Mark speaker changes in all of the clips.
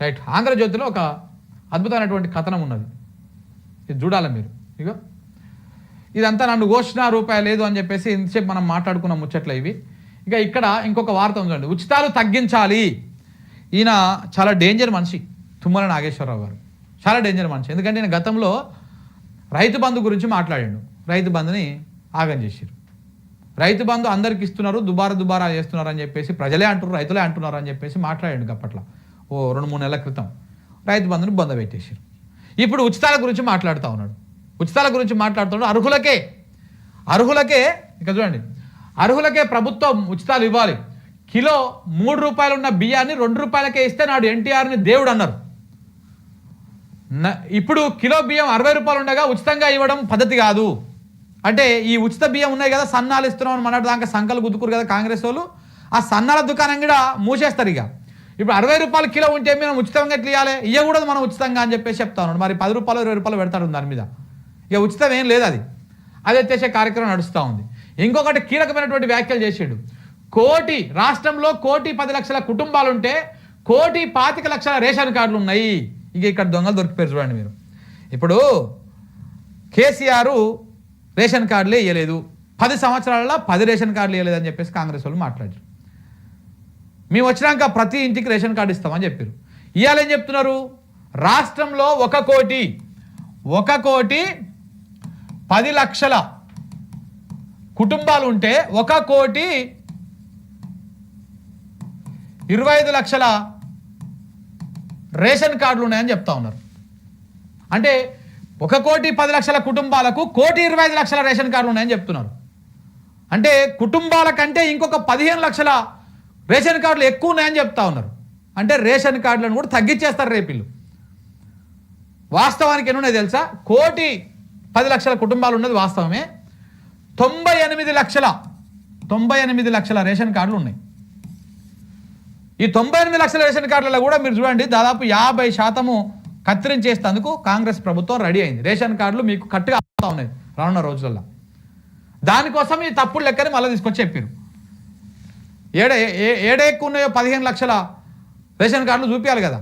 Speaker 1: Right. ఆంధ్రజ్యోతిలో ఒక అద్భుతమైనటువంటి కథనం ఉన్నది, ఇది చూడాలి మీరు. ఇగో ఇదంతా నన్ను ఘోషణ రూపాయి లేదు అని చెప్పేసి ఇంతసేపు మనం మాట్లాడుకున్న ముచ్చట్లు ఇవి. ఇక ఇక్కడ ఇంకొక వార్త ఉందండి, ఉచితాలు తగ్గించాలి. ఈయన చాలా డేంజర్ మనిషి, తుమ్మల నాగేశ్వరరావు గారు చాలా డేంజర్ మనిషి. ఎందుకంటే నేను గతంలో రైతు బంధు గురించి మాట్లాడాడు, రైతు బంధుని ఆగం చేశారు. రైతు బంధు అందరికి ఇస్తున్నారు, దుబారా చేస్తున్నారు అని చెప్పేసి ప్రజలే అంటున్నారు, రైతులే అంటున్నారు అని చెప్పేసి మాట్లాడాడు అప్పట్లో, ఓ 2-3 నెలల క్రితం. రైతు బంధుని బొంద పెట్టేశారు. ఇప్పుడు ఉచితాల గురించి మాట్లాడుతూ ఉన్నాడు. ఉచితాల గురించి మాట్లాడుతున్నాడు. అర్హులకే ఇక చూడండి, అర్హులకే ప్రభుత్వం ఉచితాలు ఇవ్వాలి. కిలో 3 రూపాయలు ఉన్న బియ్యాన్ని 2 రూపాయలకే ఇస్తే నాడు ఎన్టీఆర్ని దేవుడు అన్నారు. ఇప్పుడు కిలో బియ్యం 60 రూపాయలు ఉండగా ఉచితంగా ఇవ్వడం పద్ధతి కాదు. అంటే ఈ ఉచిత బియ్యం ఉన్నాయి కదా, సన్నాలు ఇస్తున్నాం అని మన దాకా సంకలు గుద్దుకురు కదా కాంగ్రెస్ వాళ్ళు, ఆ సన్నాల దుకాణం కూడా మూసేస్తారు. ఇక ఇప్పుడు 60 రూపాయలు కిలో ఉంటే మేము ఉచితంగా ఎట్లా ఇవ్వాలి, ఇవ్వకూడదు మనం ఉచితంగా అని చెప్పేసి చెప్తా ఉన్నాడు. మరి 10 రూపాయలు 20 రూపాయలు పెడతాడు దాని మీద. ఇక ఉచితం ఏం లేదు, అది ఎత్తేసే కార్యక్రమం నడుస్తూ ఉంది. ఇంకొకటి కీలకమైనటువంటి వ్యాఖ్యలు చేసాడు. రాష్ట్రంలో 1,10,00,000 కుటుంబాలుంటే 1,25,00,000 రేషన్ కార్డులు ఉన్నాయి. ఇక ఇక్కడ దొంగలు దొరికిపోయారు చూడండి మీరు. ఇప్పుడు కేసీఆర్ రేషన్ కార్డులే ఇవ్వలేదు, 10 సంవత్సరాలలో 10 రేషన్ కార్డులు ఇవ్వలేదు అని చెప్పేసి కాంగ్రెస్ వాళ్ళు మాట్లాడారు. మేము వచ్చినాక ప్రతి ఇంటికి రేషన్ కార్డు ఇస్తామని చెప్పారు. ఇవాళ ఏం చెప్తున్నారు, రాష్ట్రంలో 1,10,00,000 కుటుంబాలు ఉంటే 1,25,00,000 రేషన్ కార్డులు ఉన్నాయని చెప్తా ఉన్నారు. అంటే 1,10,00,000 కుటుంబాలకు 1,25,00,000 రేషన్ కార్డులు ఉన్నాయని చెప్తున్నారు. అంటే కుటుంబాల కంటే ఇంకొక 15 లక్షల రేషన్ కార్డులు ఎక్కువ ఉన్నాయని చెప్తా ఉన్నారు. అంటే రేషన్ కార్డులను కూడా తగ్గించేస్తారు రేపు వీళ్ళు. వాస్తవానికి ఎన్నున్నాయి తెలుసా, 1,10,00,000 కుటుంబాలు ఉన్నది వాస్తవమే. 98 లక్షల రేషన్ కార్డులు ఉన్నాయి. ఈ 98 లక్షల రేషన్ కార్డులలో కూడా మీరు చూడండి, దాదాపు 50% కత్తిరించేసేందుకు కాంగ్రెస్ ప్రభుత్వం రెడీ అయింది. రేషన్ కార్డులు మీకు కట్టుగా ఉన్నాయి రానున్న రోజులలో. దానికోసం ఈ తప్పుడు లెక్కని మళ్ళీ తీసుకొచ్చి చెప్పారు. ఏడే ఎక్కువ ఉన్నాయో 15 లక్షల రేషన్ కార్డులు చూపించాలి కదా.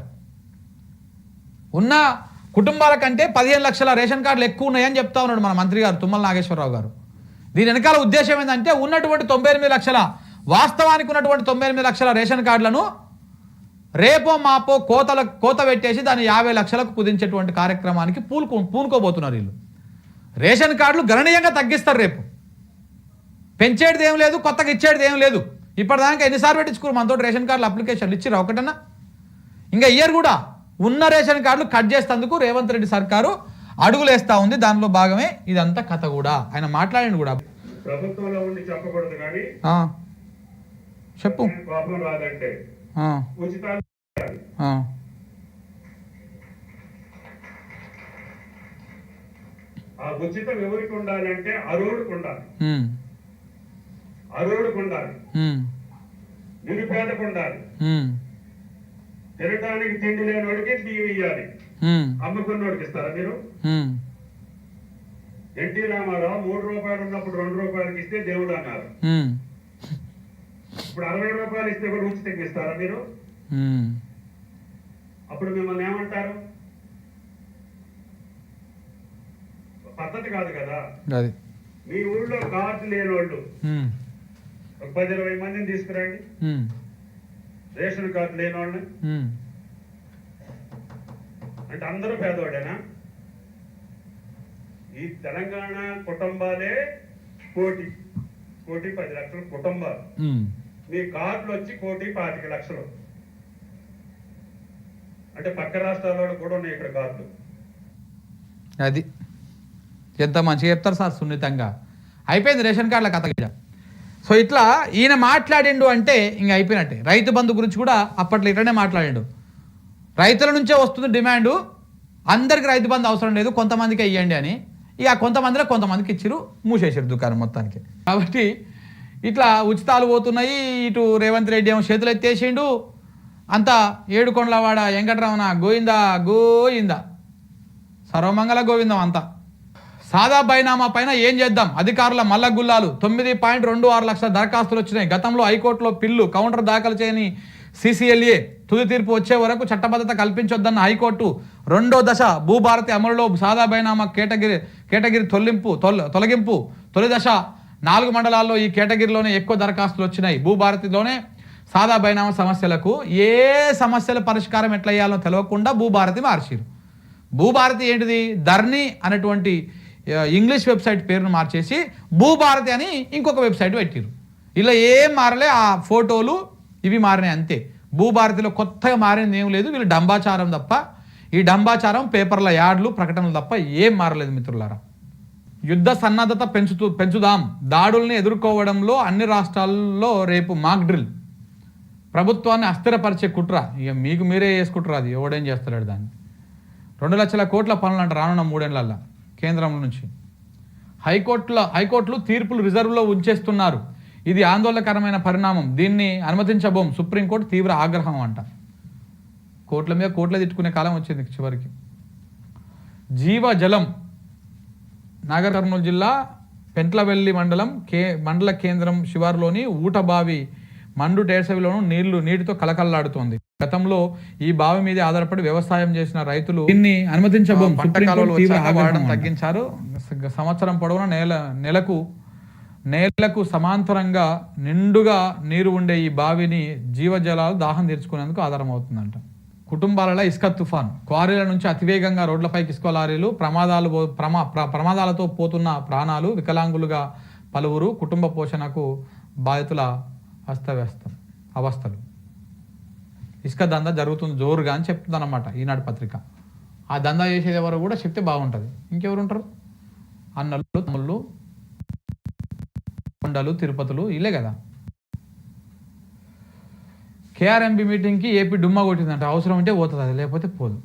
Speaker 1: ఉన్న కుటుంబాల కంటే 15 లక్షల రేషన్ కార్డులు ఎక్కువ ఉన్నాయని చెప్తా ఉన్నాడు మన మంత్రి గారు తుమ్మల నాగేశ్వరరావు గారు. దీని వెనకాల ఉద్దేశం ఏంటంటే ఉన్నటువంటి 98 లక్షల, వాస్తవానికి ఉన్నటువంటి 98 లక్షల రేషన్ కార్డులను రేపో మాపో కోత పెట్టేసి దాన్ని 50 లక్షలకు కుదించేటువంటి కార్యక్రమానికి పూనుకోబోతున్నారు వీళ్ళు. రేషన్ కార్డులు గణనీయంగా తగ్గిస్తారు రేపు. పెంచేది ఏం లేదు, కొత్తగా ఇచ్చేది ఏం లేదు. ఇప్పటిదాకా ఎన్నిసార్లు పెట్టించుకోరు మనతో రేషన్ కార్డులు అప్లికేషన్లు ఇచ్చిరా ఒకటన్నా? ఇంకా ఇయర్ కూడా ఉన్న రేషన్ కార్డులు కట్ చేసేందుకు రేవంత్ రెడ్డి సర్కారు అడుగులేస్తా ఉంది. దానిలో భాగమే ఇదంతా కథ కూడా. ఆయన మాట్లాడిండు కూడా.
Speaker 2: ప్రభుత్వంలో ఉండి చెప్పకూడదు కానీ
Speaker 1: చెప్పు.
Speaker 2: కోపం రాదంటే ఉచితాలు ఆ ఉచితం ఎవరికి ఉండాలంటే అర్హుడికి ఉండాలి, నిరుపేదకు ఉండాలి. తినడానికి తిండి లేనివాడికి బియ్యం ఇవ్వాలి, అమ్ముకున్నోడికి ఇస్తారా మీరు? ఎన్టీ రామారావు 3 రూపాయలు ఉన్నప్పుడు 2 రూపాయలకి ఇస్తే దేవుడు అన్నారు. ఇప్పుడు 60 రూపాయలు ఇస్తే కూడా ఉచితంగా ఇస్తారా మీరు? అప్పుడు మిమ్మల్ని ఏమంటారు? పద్ధతి కాదు కదా. మీ ఊళ్ళో కార్డు లేని వాళ్ళు 10-20 మందిని తీసుకురండి, రేషన్ కార్డు లేని వాళ్ళని. అంటే అందరూ పేదవాడేనా? ఈ తెలంగాణ కుటుంబాలే 1,10,00,000 కుటుంబాలు. మీ కార్డులు వచ్చి 1,25,00,000. అంటే పక్క రాష్ట్రాల్లో కూడా ఉన్నాయి ఇక్కడ కార్డులు.
Speaker 1: అది ఎంత మంచిగా చెప్తారు సార్, సున్నితంగా. అయిపోయింది రేషన్ కార్డుల కథ. సో ఇట్లా ఈయన మాట్లాడిండు అంటే ఇంక అయిపోయినట్టే. రైతు బంధు గురించి కూడా అప్పట్లో ఇట్లనే మాట్లాడిండు. రైతుల నుంచే వస్తుంది డిమాండు, అందరికి రైతు బంధు అవసరం లేదు, కొంతమందికి ఇవ్వండి అని. ఇక కొంతమందికి ఇచ్చిరు, మూసేసారు దుకాణం మొత్తానికి. కాబట్టి ఇట్లా ఉచితాలు పోతున్నాయి. ఇటు రేవంత్ రెడ్డి ఏమో చేతులు ఎత్తేసిండు. అంతా ఏడుకొండలవాడ వెంకటరమణ గోయిందా సర్వమంగళ గోవిందం అంతా. సాదా బైనామా పైన ఏం చేద్దాం, అధికారుల మల్లగుల్లాలు. 9.26 లక్షల దరఖాస్తులు వచ్చినాయి. గతంలో హైకోర్టులో పిల్లు కౌంటర్ దాఖలు చేయని CCLA తుది తీర్పు వచ్చే వరకు చట్టబద్ధత కల్పించొద్దన్న హైకోర్టు రెండో దశ భూభారతి అమలులో సాదా బైనామా కేటగిరీ తొలగింపు తొలి దశ 4 మండలాల్లో ఈ కేటగిరీలోనే ఎక్కువ దరఖాస్తులు వచ్చినాయి. భూభారతిలోనే సాదా బైనామా సమస్యలకు ఏ సమస్యల పరిష్కారం ఎట్లా అయ్యాలో తెలియకుండా భూభారతి మార్చిరు. భూభారతి ఏంటిది? ధర్ని అనేటువంటి ఇంగ్లీష్ వెబ్సైట్ పేరును మార్చేసి భూభారతి అని ఇంకొక వెబ్సైట్ పెట్టిరు. ఇలా ఏం మారలే, ఆ ఫోటోలు ఇవి మారినాయి అంతే. భూభారతిలో కొత్తగా మారింది ఏం లేదు. వీళ్ళు డంబాచారం తప్ప, ఈ డంబాచారం పేపర్ల యాడ్లు ప్రకటనలు తప్ప ఏం మారలేదు మిత్రులారా. యుద్ధ సన్నద్ధత పెంచుదాం, దాడుల్ని ఎదుర్కోవడంలో అన్ని రాష్ట్రాల్లో రేపు మాక్ డ్రిల్. ప్రభుత్వాన్ని అస్థిరపరిచే కుట్ర, ఇక మీకు మీరే వేసుకుంటారు, అది ఎవడేం చేస్తాడు దాన్ని. 2 లక్షల కోట్ల పనులు అంట రానున్న 3 ఏళ్లలో కేంద్రం నుంచి. హైకోర్టులు తీర్పులు రిజర్వ్లో ఉంచేస్తున్నారు, ఇది ఆందోళనకరమైన పరిణామం, దీన్ని అనుమతించబోం, సుప్రీంకోర్టు తీవ్ర ఆగ్రహం అంట. కోట్ల మీద కోట్ల తిట్టుకునే కాలం వచ్చింది చివరికి. జీవజలం నాగర్ కర్నూలు జిల్లా పెంట్లవెల్లి మండల కేంద్రం శివారులోని ఊటబావి మండు టేసవిలోనూ నీటితో కలకల్లాడుతోంది. గతంలో ఈ బావి మీద ఆధారపడి వ్యవసాయం చేసిన రైతులు దీన్ని అనుమతించబోం, పంట కాలువలు వాడడం తగ్గించారు. సంవత్సరం పొడవునా నేలకు సమాంతరంగా నిండుగా నీరు ఉండే ఈ బావిని జీవజలాలు దాహం తీర్చుకునేందుకు ఆధారం అవుతుందంట. కుటుంబాలలో ఇసుక తుఫాన్, క్వారీల నుంచి అతివేగంగా రోడ్లపైకి ఇసుక లారీలు, ప్రమాదాలతో పోతున్న ప్రాణాలు, వికలాంగులుగా పలువురు, కుటుంబ పోషణకు బాధితుల అవస్థలు. ఇసుక దందా జరుగుతుంది జోరుగా అని చెప్తుంది అన్నమాట ఈనాడు పత్రిక. ఆ దందా చేసేది ఎవరు కూడా చెప్తే బాగుంటుంది. ఇంకెవరు ఉంటారు? అన్నలు, తమ్ముళ్ళు, కొండలు, తిరుపతులు ఇల్లే కదా. కేఆర్ఎంబి మీటింగ్కి ఏపీ డుమ్మా కొట్టిందంట, అవసరం ఉంటే పోతుంది, అది లేకపోతే పోదు.